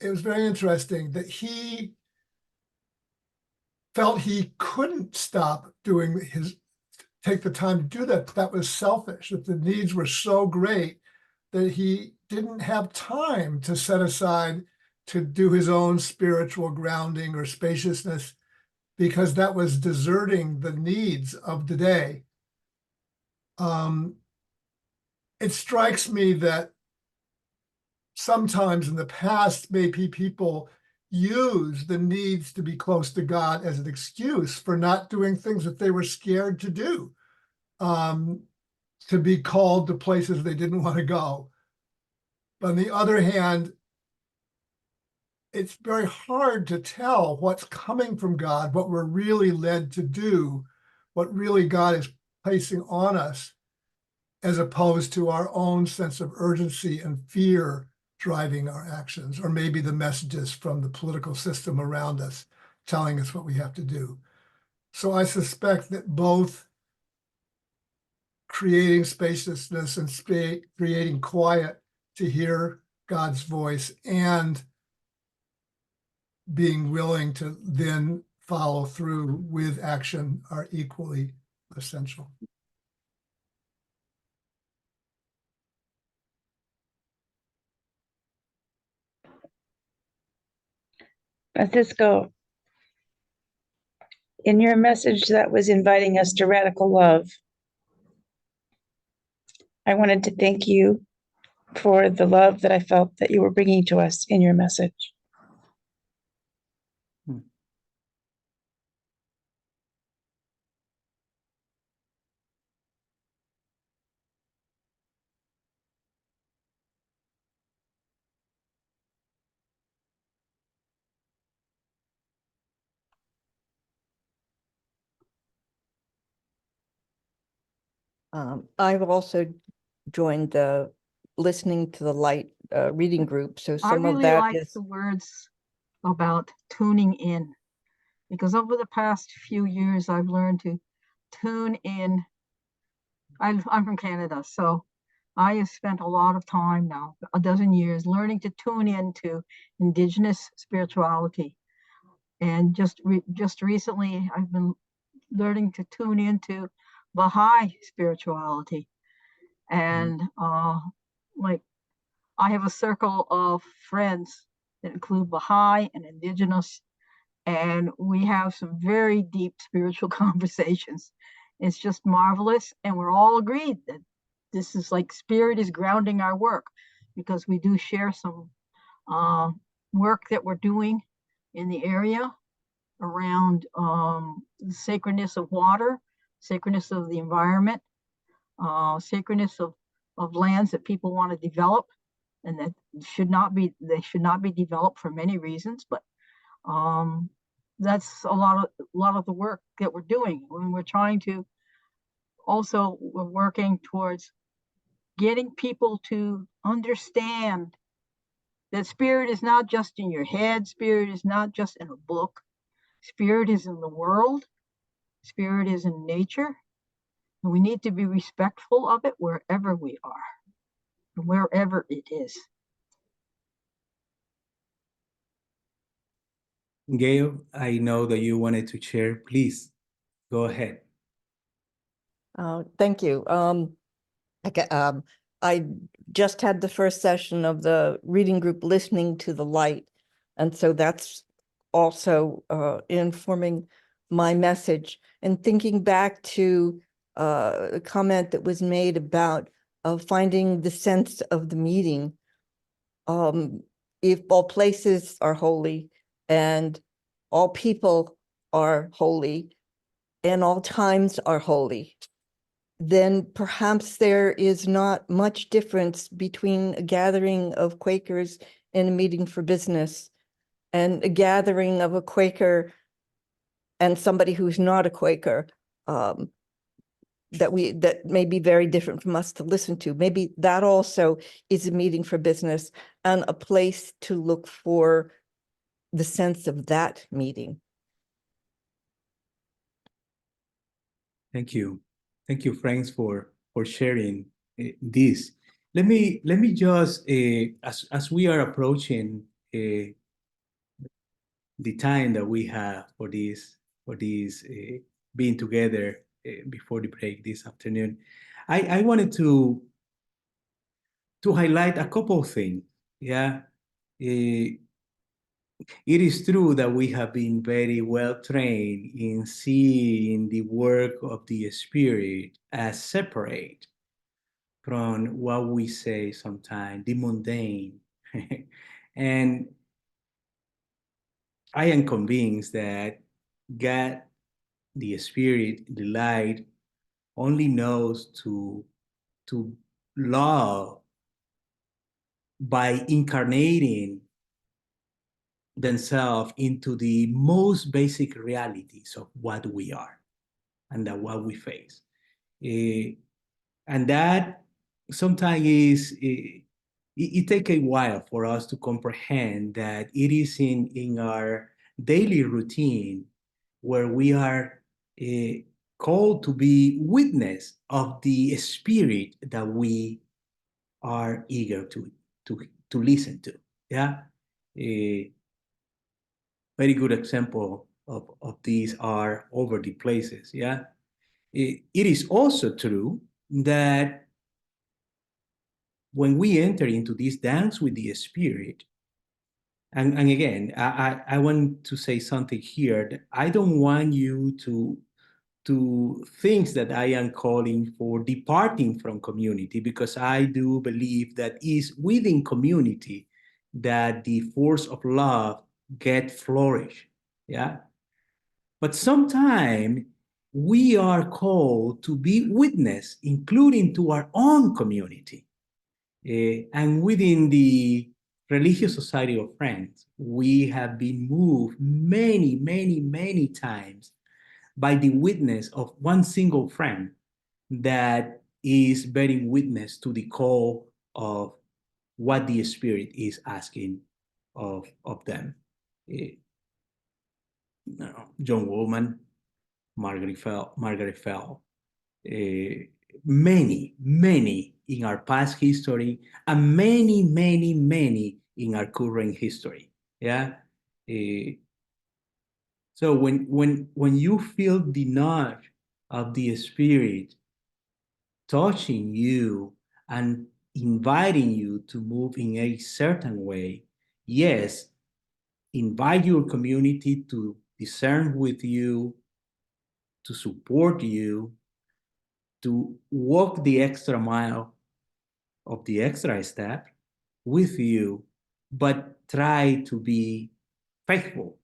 it was very interesting that he felt he couldn't stop take the time to do that. That was selfish, that the needs were so great that he didn't have time to set aside to do his own spiritual grounding or spaciousness, because that was deserting the needs of the day. It strikes me that sometimes in the past, maybe people use the needs to be close to God as an excuse for not doing things that they were scared to do, to be called to places they didn't want to go. But on the other hand, it's very hard to tell what's coming from God, what we're really led to do, what really God is placing on us, as opposed to our own sense of urgency and fear driving our actions, or maybe the messages from the political system around us telling us what we have to do. So I suspect that both creating spaciousness and creating quiet to hear God's voice and being willing to then follow through with action are equally essential. Francisco, in your message that was inviting us to radical love, I wanted to thank you for the love that I felt that you were bringing to us in your message. I've also joined the listening to the light reading group. So some of that like is the words about tuning in, because over the past few years, I've learned to tune in. I'm from Canada, so I have spent a lot of time now, a dozen years, learning to tune into Indigenous spirituality. And just recently, I've been learning to tune into Baha'i spirituality. And like, I have a circle of friends that include Baha'i and Indigenous, and we have some very deep spiritual conversations. It's just marvelous, and we're all agreed that this is like Spirit is grounding our work, because we do share some work that we're doing in the area around the sacredness of water, sacredness of the environment, sacredness of lands that people want to develop, and that they should not be developed for many reasons, but that's a lot of the work that we're doing. When we're trying to also, we're working towards getting people to understand that Spirit is not just in your head, Spirit is not just in a book, Spirit is in the world, Spirit is in nature, and we need to be respectful of it wherever we are, wherever it is. Gail, I know that you wanted to share. Please go ahead. Thank you. Okay, I just had the first session of the reading group listening to the light. And so that's also informing my message, and thinking back to a comment that was made about finding the sense of the meeting. If all places are holy and all people are holy and all times are holy, then perhaps there is not much difference between a gathering of Quakers and a meeting for business, and a gathering of a Quaker and somebody who's not a Quaker, that may be very different from us to listen to. Maybe that also is a meeting for business and a place to look for the sense of that meeting. Thank you. Thank you, friends, for sharing this. Let me just as we are approaching the time that we have for this being together before the break this afternoon, I wanted to highlight a couple of things. Yeah, it is true that we have been very well trained in seeing the work of the Spirit as separate from what we say sometimes, the mundane. And I am convinced that God, the Spirit, the light, only knows to love by incarnating themselves into the most basic realities of what we are and that what we face. And that sometimes is, it takes a while for us to comprehend that it is in our daily routine where we are called to be witness of the Spirit that we are eager to listen to. Yeah. A very good example of these are over the places. Yeah. It is also true that when we enter into this dance with the Spirit, and again, I want to say something here that I don't want you to think that I am calling for departing from community, because I do believe that is within community that the force of love get flourish. Yeah. But sometimes we are called to be witness, including to our own community. And within the Religious Society of Friends, we have been moved many, many, many times by the witness of one single friend that is bearing witness to the call of what the Spirit is asking of them. John Woolman, Margaret Fell, many, many in our past history, and many, many, many in our current history. Yeah. So when you feel the nudge of the Spirit touching you and inviting you to move in a certain way, yes, invite your community to discern with you, to support you, to walk the extra mile of the extra step with you, but try to be faithful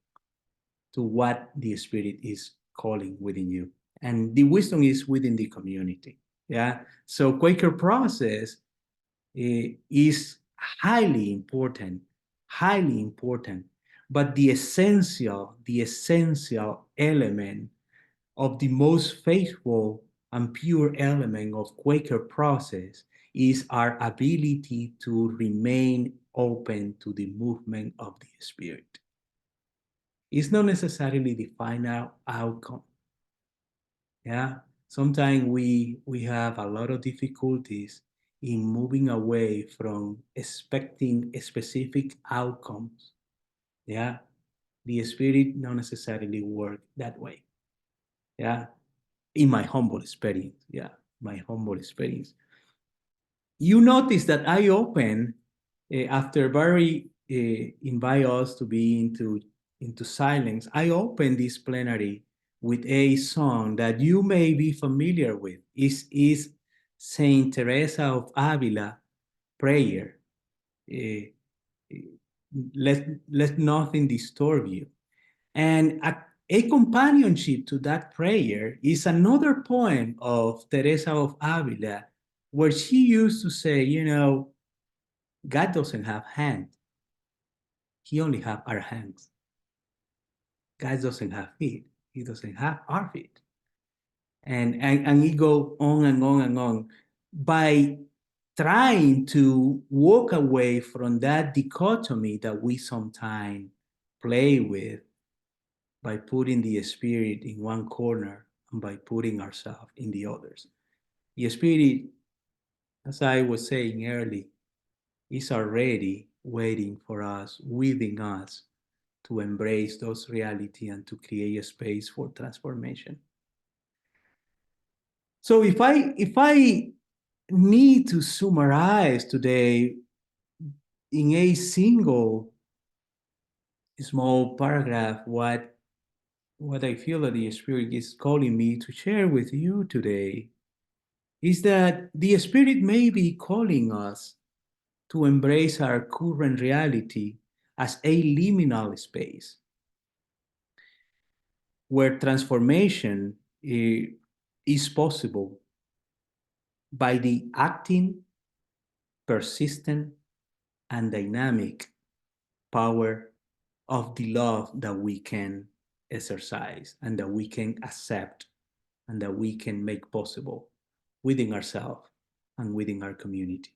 to what the Spirit is calling within you. And the wisdom is within the community. Yeah. So Quaker process is highly important, but the essential element of the most faithful and pure element of Quaker process is our ability to remain open to the movement of the Spirit. It's not necessarily the final outcome. Yeah, sometimes we have a lot of difficulties in moving away from expecting specific outcomes. Yeah, the Spirit not necessarily work that way. Yeah, in my humble experience. Yeah, my humble experience. you notice that I open after Barry invite us to be into silence. I open this plenary with a song that you may be familiar with. Is Saint Teresa of Avila prayer. Let nothing disturb you. And a companionship to that prayer is another poem of Teresa of Avila, where she used to say, you know, God doesn't have hands. He only have our hands. God doesn't have feet. He doesn't have our feet. And he go on and on and on. By trying to walk away from that dichotomy that we sometimes play with, by putting the spirit in one corner and by putting ourselves in the others. The spirit, as I was saying earlier, is already waiting for us, within us, to embrace those reality and to create a space for transformation. So if I need to summarize today in a single small paragraph what I feel that the Spirit is calling me to share with you today, is that the Spirit may be calling us to embrace our current reality as a liminal space where transformation is possible by the acting, persistent, and dynamic power of the love that we can exercise and that we can accept and that we can make possible within ourselves and within our community.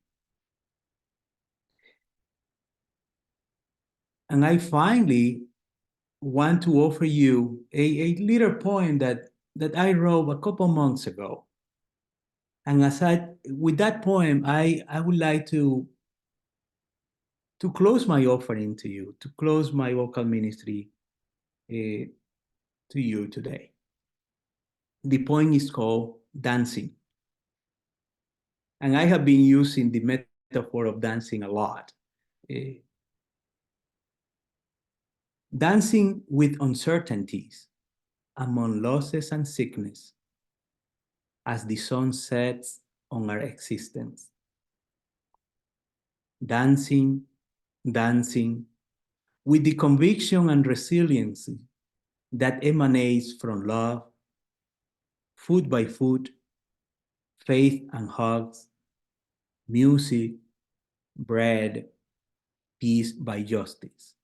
And I finally want to offer you a little poem that I wrote a couple months ago. And with that poem, I would like to close my offering to you, to close my vocal ministry to you today. The poem is called Dancing. And I have been using the metaphor of dancing a lot. Dancing with uncertainties among losses and sickness as the sun sets on our existence. Dancing, dancing with the conviction and resiliency that emanates from love, foot by foot, faith and hugs, music, bread, peace by justice.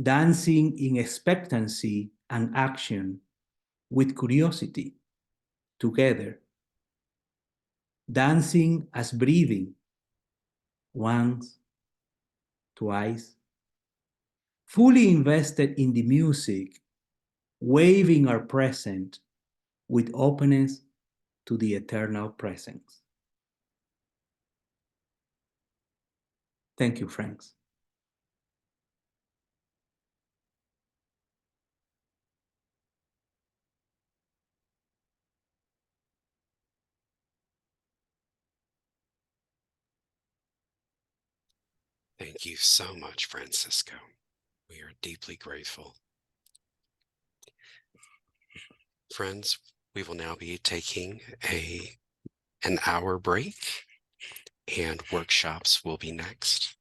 Dancing in expectancy and action with curiosity, together. Dancing as breathing, once, twice. Fully invested in the music, waving our present with openness to the eternal presence. Thank you, friends. Thank you so much, Francisco. We are deeply grateful. Friends, we will now be taking an hour break, and workshops will be next.